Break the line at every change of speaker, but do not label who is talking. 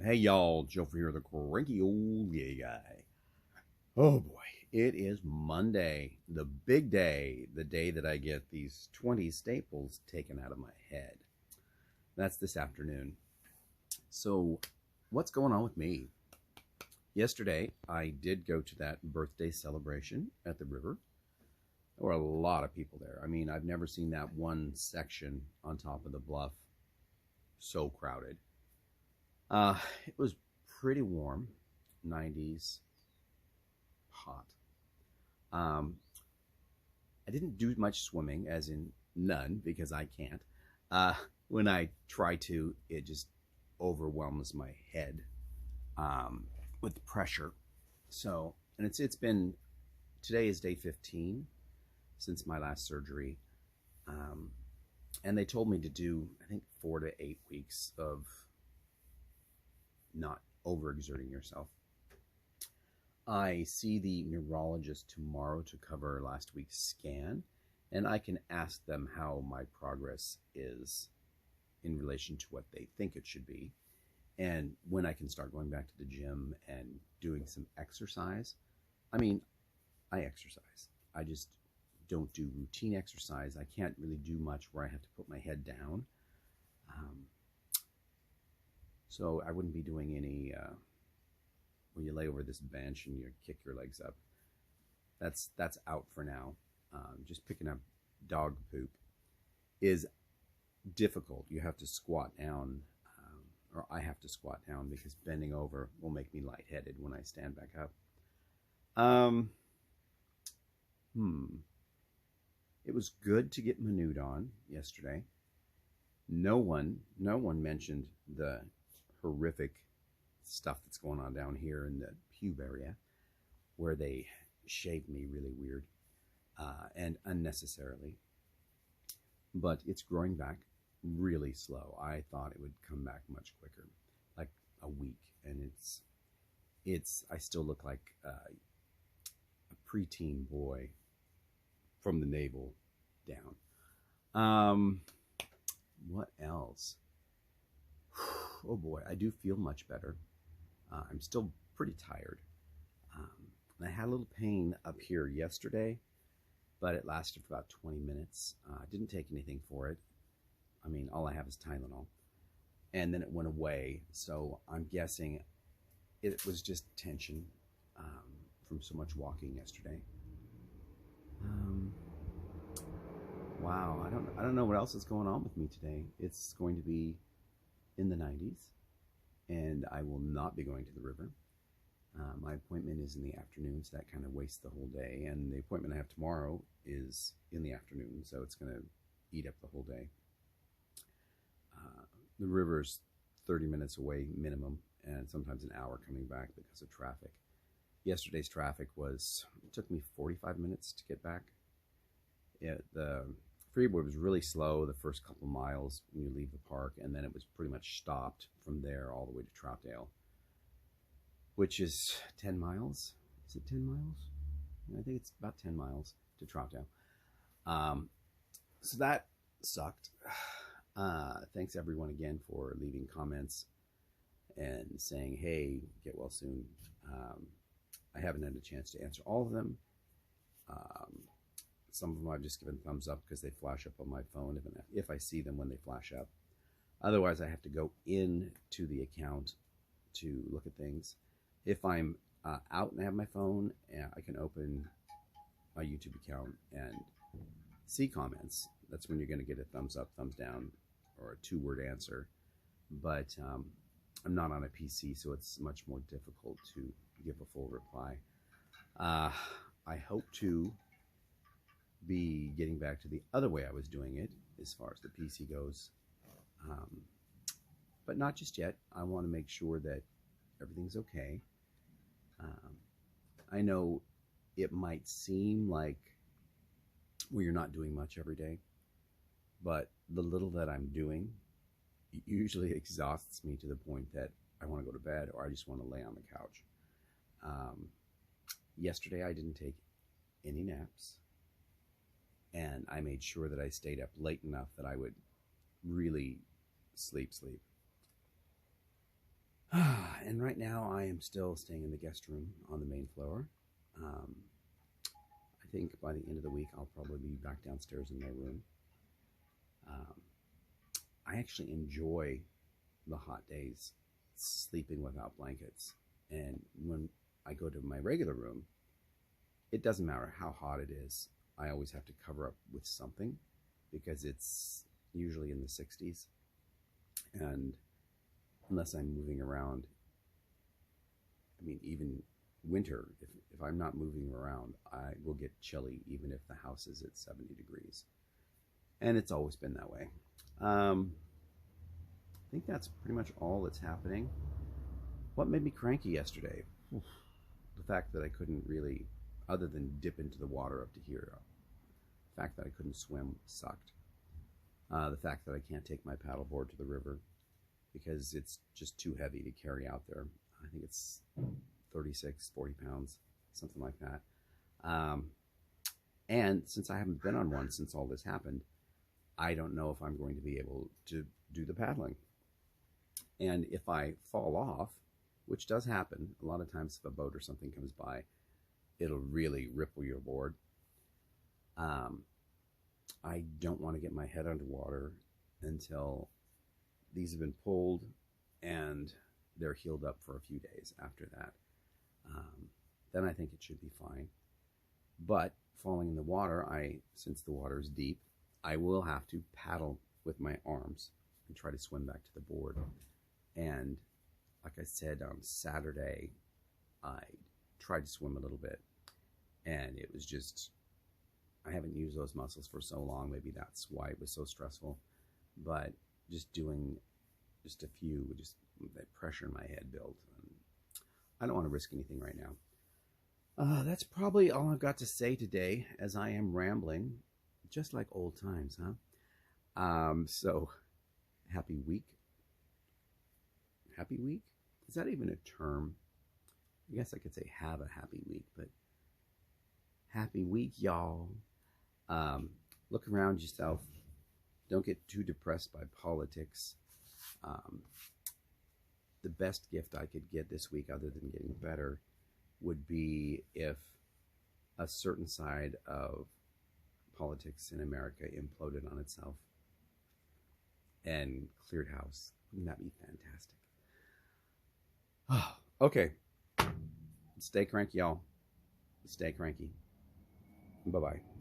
Hey y'all, Joefer here, the cranky old gay guy. Oh boy, it is Monday, the big day, the day that I get these 20 staples taken out of my head. That's this afternoon. So, what's going on with me? Yesterday, I did go to that birthday celebration at the river. There were a lot of people there. I mean, I've never seen that one section on top of the bluff so crowded. It was pretty warm, 90s, hot. Um, I didn't do much swimming, as in none, because I can't. Uh, when I try to, it just overwhelms my head with the pressure. So, and it's been today is day 15 since my last surgery, um, and they told me to do I think 4 to 8 weeks of not overexerting yourself. I see the neurologist tomorrow to cover last week's scan, and I can ask them how my progress is in relation to what they think it should be, and when I can start going back to the gym and doing some exercise. I mean, I exercise. I just don't do routine exercise. I can't really do much where I have to put my head down. Um, so I wouldn't be doing any where you lay over this bench and you kick your legs up. That's out for now. Just picking up dog poop is difficult. You have to squat down, or I have to squat down because bending over will make me lightheaded when I stand back up. Um, hmm. It was good to get my nude on yesterday. No one mentioned the horrific stuff that's going on down here in the pube area, where they shaved me really weird and unnecessarily. But it's growing back really slow. I thought it would come back much quicker, like a week, and it's. I still look like a preteen boy from the navel down. What else? Oh boy, I do feel much better. I'm still pretty tired. Um, I had a little pain up here yesterday, but it lasted for about 20 minutes. I didn't take anything for it. I mean, all I have is Tylenol. And then it went away. So I'm guessing it was just tension from so much walking yesterday. Um, wow, I don't know what else is going on with me today. It's going to be in the 90s, and I will not be going to the river. My appointment is in the afternoon, so that kind of wastes the whole day. And the appointment I have tomorrow is in the afternoon, so it's going to eat up the whole day. The river's 30 minutes away minimum, and sometimes an hour coming back because of traffic. Yesterday's traffic it took me 45 minutes to get back. The freeway was really slow the first couple miles when you leave the park, and then it was pretty much stopped from there all the way to Troutdale, which is 10 miles. Is it 10 miles? I think it's about 10 miles to Troutdale. So that sucked. Thanks everyone again for leaving comments and saying, hey, get well soon. I haven't had a chance to answer all of them. Some of them I've just given thumbs up because they flash up on my phone if I see them when they flash up. Otherwise, I have to go into the account to look at things. If I'm out and I have my phone, I can open my YouTube account and see comments. That's when you're going to get a thumbs up, thumbs down, or a two-word answer. But I'm not on a PC, so it's much more difficult to give a full reply. I hope to be getting back to the other way I was doing it as far as the PC goes. But not just yet. I want to make sure that everything's okay. I know it might seem like you're not doing much every day, but the little that I'm doing usually exhausts me to the point that I want to go to bed or I just want to lay on the couch. Yesterday I didn't take any naps, and I made sure that I stayed up late enough that I would really sleep. And right now I am still staying in the guest room on the main floor. Um, I think by the end of the week I'll probably be back downstairs in my room. Um, I actually enjoy the hot days, sleeping without blankets. And when I go to my regular room, it doesn't matter how hot it is. I always have to cover up with something because it's usually in the 60s. And unless I'm moving around, I mean, even winter, if I'm not moving around, I will get chilly even if the house is at 70 degrees. And it's always been that way. I think that's pretty much all that's happening. What made me cranky yesterday? Oof. The fact that I couldn't really, other than dip into the water up to here, the fact that I couldn't swim sucked. The fact that I can't take my paddleboard to the river because it's just too heavy to carry out there. I think it's 36, 40 pounds, something like that. And since I haven't been on one since all this happened, I don't know if I'm going to be able to do the paddling. And if I fall off, which does happen, a lot of times if a boat or something comes by, it'll really ripple your board. I don't want to get my head underwater until these have been pulled and they're healed up for a few days after that. Then I think it should be fine. But falling in the water, since the water is deep, I will have to paddle with my arms and try to swim back to the board. And like I said, on Saturday, I tried to swim a little bit, and it was just, I haven't used those muscles for so long. Maybe that's why it was so stressful. But just doing just a few, just that pressure in my head built. I don't want to risk anything right now. That's probably all I've got to say today, as I am rambling, just like old times, huh? So, happy week. Happy week? Is that even a term? I guess I could say have a happy week, but happy week, y'all. Look around yourself. Don't get too depressed by politics. The best gift I could get this week, other than getting better, would be if a certain side of politics in America imploded on itself and cleared house. Wouldn't that be fantastic? Okay. Stay cranky, y'all. Stay cranky. Bye-bye.